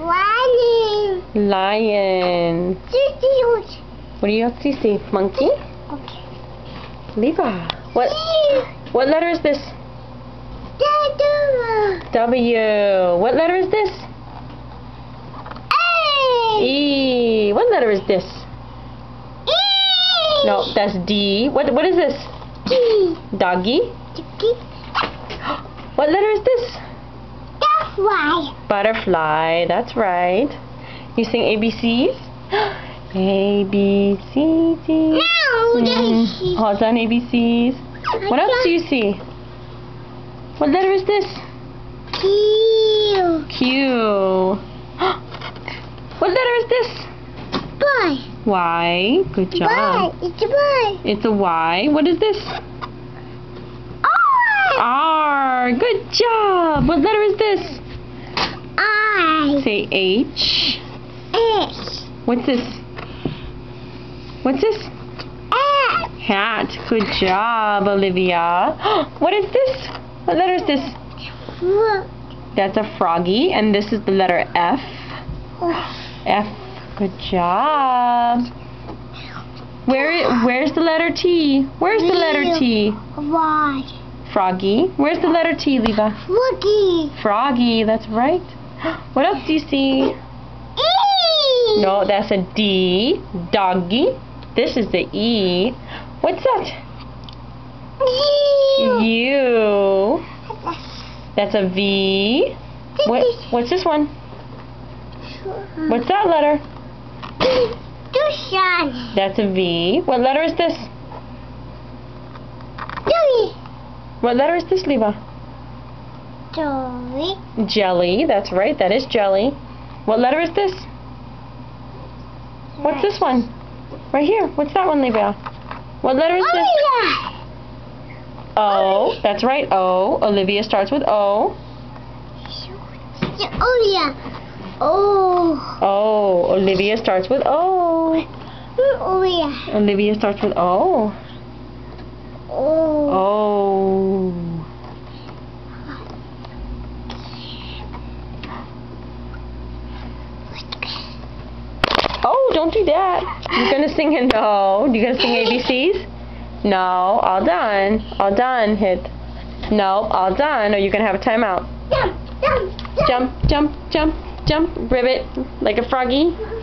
Lion. Lion. What do you have to see? Monkey? Okay. Leva. What letter is this? W. What letter is this? E. What letter is this? No, that's D. What is this? G. Doggy. What letter is this? Butterfly. Butterfly. That's right. You sing ABCs? A, B, C, D. No, All done ABCs. What else do you see? What letter is this? Q. Q. What letter is this? Boy. Y. Good job. Boy. It's a boy. It's a Y. What is this? R. Good job. What letter is this? I. Say H. H. What's this? What's this? F. Hat. Good job, Olivia. What is this? What letter is this? Look. That's a froggy, and this is the letter F. F. Good job. Where's the letter T? Where's the letter T? Y. Froggy. Where's the letter T, Leva? Froggy. Froggy. That's right. What else do you see? E. No, that's a D. Doggy. This is the E. What's that? U. U. That's a V. What's this one? What's that letter? Dushan. That's a V. What letter is this? Jelly. What letter is this, Leva? Jelly. Jelly. That's right. That is jelly. What letter is this? What's this one? Right here. What's that one, Leva? What letter is this? O. That's right. O. Olivia starts with O. Oh yeah. Oh. O. Olivia starts with O. Oh yeah. Olivia starts with O. Oh. O. Oh, don't do that. You're going to sing it. No. You're going to sing ABCs? No. All done. All done. Hit. No. All done. Or you're going to have a timeout. Jump, jump, Jump, jump, jump, jump. Ribbit. Like a froggy. jump.